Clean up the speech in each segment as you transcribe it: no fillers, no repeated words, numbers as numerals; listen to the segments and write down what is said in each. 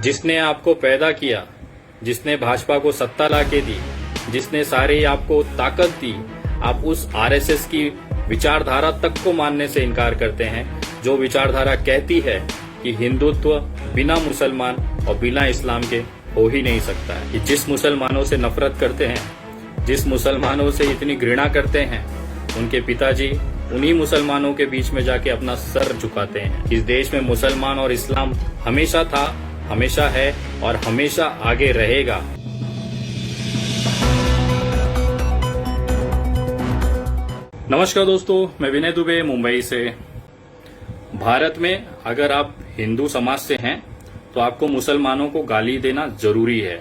जिसने आपको पैदा किया, जिसने भाजपा को सत्ता लाके दी, जिसने सारी आपको ताकत दी, आप उस आरएसएस की विचारधारा तक को मानने से इनकार करते हैं, जो विचारधारा कहती है कि हिंदुत्व बिना मुसलमान और बिना इस्लाम के हो ही नहीं सकता है। कि जिस मुसलमानों से नफरत करते हैं, जिस मुसलमानों से इतनी घृणा करते हैं, उनके पिताजी उन्हीं मुसलमानों के बीच में जाके अपना सर झुकाते हैं। इस देश में मुसलमान और इस्लाम हमेशा था, हमेशा है और हमेशा आगे रहेगा। नमस्कार दोस्तों, मैं विनय दुबे मुंबई से। भारत में अगर आप हिंदू समाज से हैं तो आपको मुसलमानों को गाली देना जरूरी है।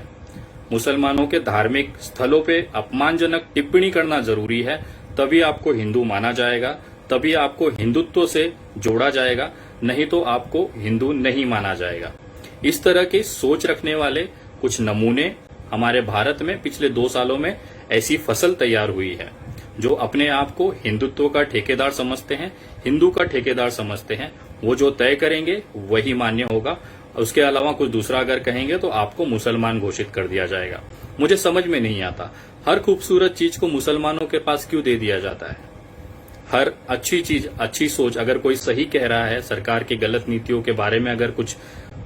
मुसलमानों के धार्मिक स्थलों पे अपमानजनक टिप्पणी करना जरूरी है, तभी आपको हिंदू माना जाएगा, तभी आपको हिंदुत्व से जोड़ा जाएगा, नहीं तो आपको हिंदू नहीं माना जाएगा। इस तरह की सोच रखने वाले कुछ नमूने हमारे भारत में पिछले 2 सालों में ऐसी फसल तैयार हुई है, जो अपने आप को हिंदुत्व का ठेकेदार समझते हैं, हिंदू का ठेकेदार समझते हैं। वो जो तय करेंगे वही मान्य होगा। उसके अलावा कुछ दूसरा अगर कहेंगे तो आपको मुसलमान घोषित कर दिया जाएगा। मुझे समझ में नहीं आता, हर खूबसूरत चीज को मुसलमानों के पास क्यों दे दिया जाता है। हर अच्छी चीज, अच्छी सोच, अगर कोई सही कह रहा है, सरकार की गलत नीतियों के बारे में अगर कुछ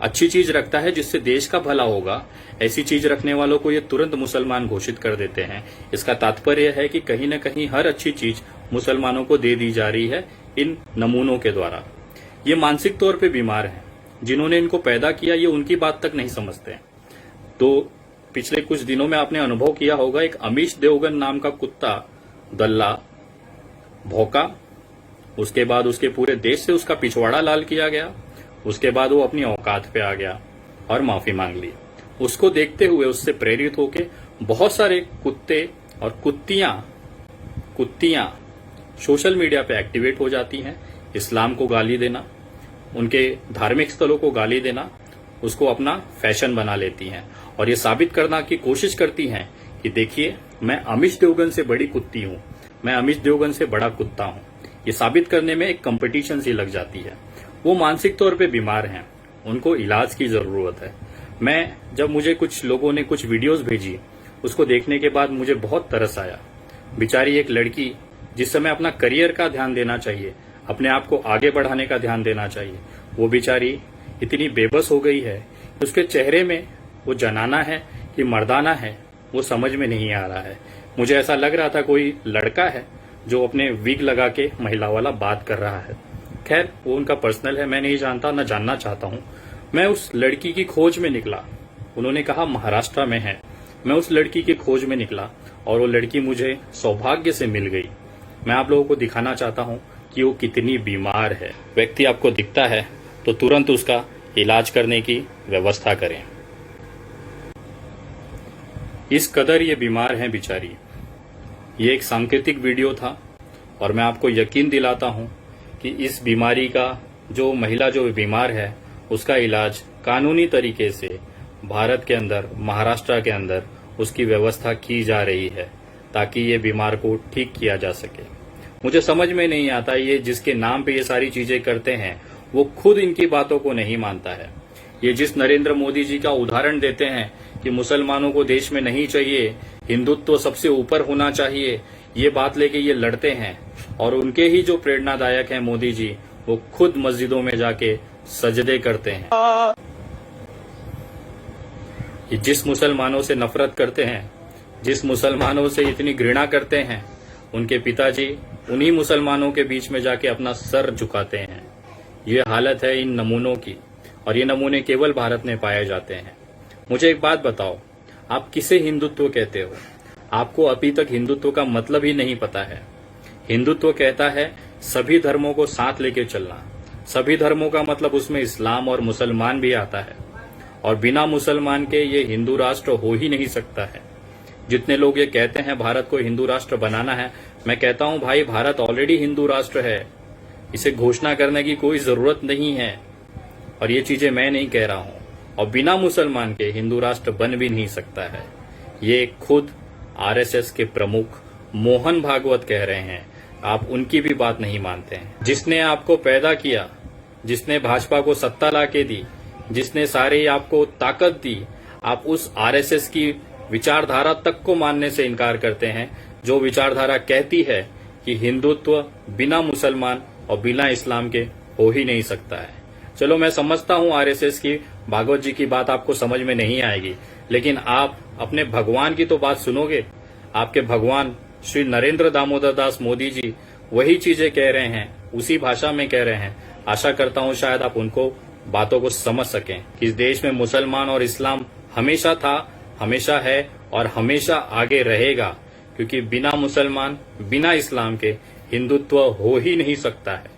अच्छी चीज रखता है जिससे देश का भला होगा, ऐसी चीज रखने वालों को ये तुरंत मुसलमान घोषित कर देते हैं। इसका तात्पर्य है कि कहीं न कहीं हर अच्छी चीज मुसलमानों को दे दी जा रही है इन नमूनों के द्वारा। ये मानसिक तौर पे बीमार हैं। जिन्होंने इनको पैदा किया ये उनकी बात तक नहीं समझते हैं। तो पिछले कुछ दिनों में आपने अनुभव किया होगा, एक अमीश देवगन नाम का कुत्ता दल्ला भौंका, उसके बाद उसके पूरे देश से उसका पिछवाड़ा लाल किया गया। उसके बाद वो अपनी औकात पे आ गया और माफी मांग ली। उसको देखते हुए, उससे प्रेरित होके बहुत सारे कुत्ते और कुत्तियां सोशल मीडिया पे एक्टिवेट हो जाती हैं। इस्लाम को गाली देना, उनके धार्मिक स्थलों को गाली देना, उसको अपना फैशन बना लेती हैं और ये साबित करना की कोशिश करती हैं कि देखिए, मैं अमीश देवगन से बड़ी कुत्ती हूं, मैं अमीश देवगन से बड़ा कुत्ता हूं। ये साबित करने में एक कंपटीशन सी लग जाती है। वो मानसिक तौर पे बीमार हैं, उनको इलाज की जरूरत है। जब मुझे कुछ लोगों ने कुछ वीडियोस भेजी, उसको देखने के बाद मुझे बहुत तरस आया। बेचारी एक लड़की, जिस समय अपना करियर का ध्यान देना चाहिए, अपने आप को आगे बढ़ाने का ध्यान देना चाहिए, वो बेचारी इतनी बेबस हो गई है कि उसके चेहरे में वो जनाना है कि मर्दाना है, वो समझ में नहीं आ रहा है। मुझे ऐसा लग रहा था कोई लड़का है जो अपने विग लगा के महिला वाला बात कर रहा है। खैर, वो उनका पर्सनल है, मैं नहीं जानता, न जानना चाहता हूं। मैं उस लड़की की खोज में निकला। उन्होंने कहा महाराष्ट्र में है। मैं उस लड़की की खोज में निकला और वो लड़की मुझे सौभाग्य से मिल गई। मैं आप लोगों को दिखाना चाहता हूं कि वो कितनी बीमार है। व्यक्ति आपको दिखता है तो तुरंत उसका इलाज करने की व्यवस्था करें। इस कदर ये बीमार हैं बेचारी। ये एक सांकेतिक वीडियो था और मैं आपको यकीन दिलाता हूं कि इस बीमारी का, जो महिला जो बीमार है, उसका इलाज कानूनी तरीके से भारत के अंदर, महाराष्ट्र के अंदर उसकी व्यवस्था की जा रही है, ताकि ये बीमार को ठीक किया जा सके। मुझे समझ में नहीं आता, ये जिसके नाम पे ये सारी चीजें करते हैं वो खुद इनकी बातों को नहीं मानता है। ये जिस नरेंद्र मोदी जी का उदाहरण देते हैं कि मुसलमानों को देश में नहीं चाहिए, हिंदुत्व सबसे ऊपर होना चाहिए, ये बात लेके ये लड़ते हैं, और उनके ही जो प्रेरणादायक हैं मोदी जी, वो खुद मस्जिदों में जाके सजदे करते हैं। कि जिस मुसलमानों से नफरत करते हैं, जिस मुसलमानों से इतनी घृणा करते हैं, उनके पिताजी उन्हीं मुसलमानों के बीच में जाके अपना सर झुकाते हैं। ये हालत है इन नमूनों की, और ये नमूने केवल भारत में पाए जाते हैं। मुझे एक बात बताओ, आप किसे हिंदुत्व कहते हो? आपको अभी तक हिंदुत्व का मतलब ही नहीं पता है। हिंदुत्व कहता है सभी धर्मों को साथ लेके चलना। सभी धर्मों का मतलब उसमें इस्लाम और मुसलमान भी आता है, और बिना मुसलमान के ये हिंदू राष्ट्र हो ही नहीं सकता है। जितने लोग ये कहते हैं भारत को हिंदू राष्ट्र बनाना है, मैं कहता हूं भाई, भारत ऑलरेडी हिंदू राष्ट्र है। इसे घोषणा करने की कोई जरूरत नहीं है, और ये चीजें मैं नहीं कह रहा हूं। और बिना मुसलमान के हिंदू राष्ट्र बन भी नहीं सकता है। ये खुद आरएसएस के प्रमुख मोहन भागवत कह रहे हैं। आप उनकी भी बात नहीं मानते हैं। जिसने आपको पैदा किया, जिसने भाजपा को सत्ता लाके दी, जिसने सारी आपको ताकत दी, आप उस आरएसएस की विचारधारा तक को मानने से इनकार करते हैं, जो विचारधारा कहती है कि हिंदुत्व बिना मुसलमान और बिना इस्लाम के हो ही नहीं सकता है। चलो मैं समझता हूं आरएसएस की, भागवत जी की बात आपको समझ में नहीं आएगी, लेकिन आप अपने भगवान की तो बात सुनोगे। आपके भगवान श्री नरेंद्र दामोदर दास मोदी जी वही चीजें कह रहे हैं, उसी भाषा में कह रहे हैं। आशा करता हूं शायद आप उनको बातों को समझ सकें कि इस देश में मुसलमान और इस्लाम हमेशा था, हमेशा है और हमेशा आगे रहेगा, क्योंकि बिना मुसलमान बिना इस्लाम के हिंदुत्व हो ही नहीं सकता है।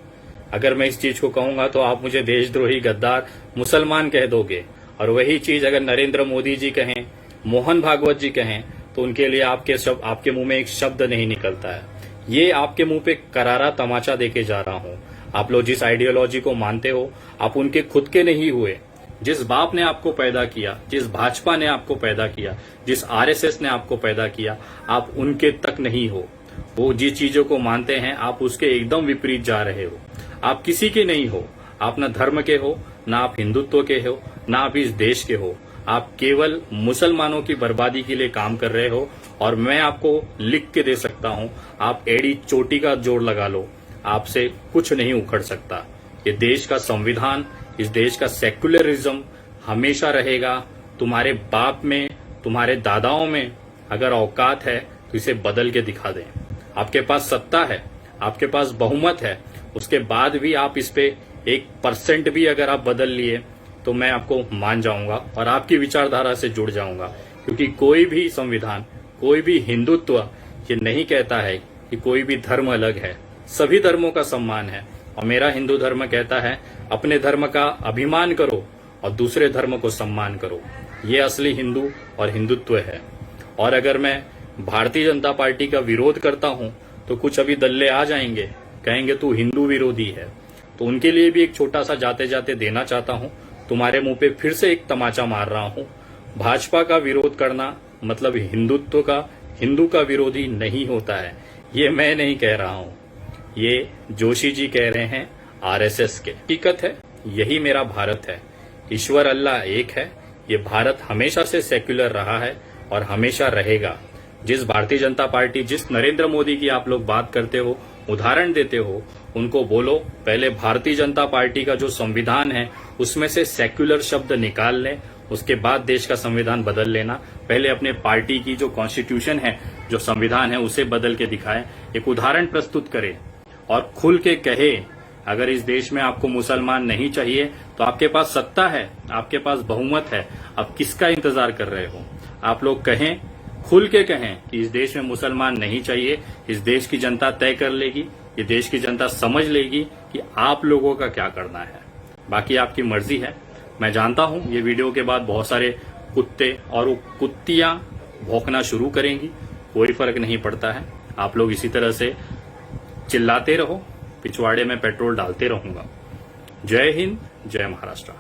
अगर मैं इस चीज को कहूंगा तो आप मुझे देशद्रोही, गद्दार, मुसलमान कह दोगे, और वही चीज अगर नरेंद्र मोदी जी कहें, मोहन भागवत जी कहें, तो उनके लिए आपके मुंह में एक शब्द नहीं निकलता है। ये आपके मुंह पे करारा तमाचा देके जा रहा हूं। आप लोग जिस आइडियोलॉजी को मानते हो, आप उनके खुद के नहीं हुए। जिस बाप ने आपको पैदा किया, जिस भाजपा ने आपको पैदा किया, जिस आरएसएस ने आपको पैदा किया, आप उनके तक नहीं हो। वो जिस चीजों को मानते हैं, आप उसके एकदम विपरीत जा रहे हो। आप किसी के नहीं हो, आप न धर्म के हो, ना आप हिंदुत्व के हो, ना आप इस देश के हो। आप केवल मुसलमानों की बर्बादी के लिए काम कर रहे हो। और मैं आपको लिख के दे सकता हूं, आप एड़ी चोटी का जोड़ लगा लो, आपसे कुछ नहीं उखड़ सकता। ये देश का संविधान, इस देश का सेक्युलरिज्म हमेशा रहेगा। तुम्हारे बाप में, तुम्हारे दादाओं में अगर औकात है तो इसे बदल के दिखा दें। आपके पास सत्ता है, आपके पास बहुमत है, उसके बाद भी आप इस पे 1% भी अगर आप बदल लिए तो मैं आपको मान जाऊंगा और आपकी विचारधारा से जुड़ जाऊंगा। क्योंकि कोई भी संविधान, कोई भी हिंदुत्व ये नहीं कहता है कि कोई भी धर्म अलग है। सभी धर्मों का सम्मान है। और मेरा हिंदू धर्म कहता है, अपने धर्म का अभिमान करो और दूसरे धर्म को सम्मान करो। ये असली हिंदू और हिंदुत्व है। और अगर मैं भारतीय जनता पार्टी का विरोध करता हूं तो कुछ अभी दल्ले आ जाएंगे, कहेंगे तू हिंदू विरोधी है। तो उनके लिए भी एक छोटा सा जाते जाते देना चाहता हूं। तुम्हारे मुंह पे फिर से एक तमाचा मार रहा हूं। भाजपा का विरोध करना मतलब हिंदुत्व का, हिंदू का विरोधी नहीं होता है। ये मैं नहीं कह रहा हूं, ये जोशी जी कह रहे हैं आरएसएस के। हकीकत है, यही मेरा भारत है। ईश्वर अल्लाह एक है। ये भारत हमेशा से सेक्युलर रहा है और हमेशा रहेगा। जिस भारतीय जनता पार्टी, जिस नरेंद्र मोदी की आप लोग बात करते हो, उदाहरण देते हो, उनको बोलो पहले भारतीय जनता पार्टी का जो संविधान है उसमें से सेक्युलर शब्द निकाल लें, उसके बाद देश का संविधान बदल लेना। पहले अपने पार्टी की जो कॉन्स्टिट्यूशन है, जो संविधान है, उसे बदल के दिखाएं, एक उदाहरण प्रस्तुत करें और खुल के कहे अगर इस देश में आपको मुसलमान नहीं चाहिए तो आपके पास सत्ता है, आपके पास बहुमत है, अब किसका इंतजार कर रहे हो? आप लोग कहें, खुल के कहें कि इस देश में मुसलमान नहीं चाहिए। इस देश की जनता तय कर लेगी, ये देश की जनता समझ लेगी कि आप लोगों का क्या करना है। बाकी आपकी मर्जी है। मैं जानता हूं ये वीडियो के बाद बहुत सारे कुत्ते और कुत्तियां भौंकना शुरू करेंगी, कोई फर्क नहीं पड़ता है। आप लोग इसी तरह से चिल्लाते रहो, पिछवाड़े में पेट्रोल डालते रहूंगा। जय हिंद, जय महाराष्ट्र।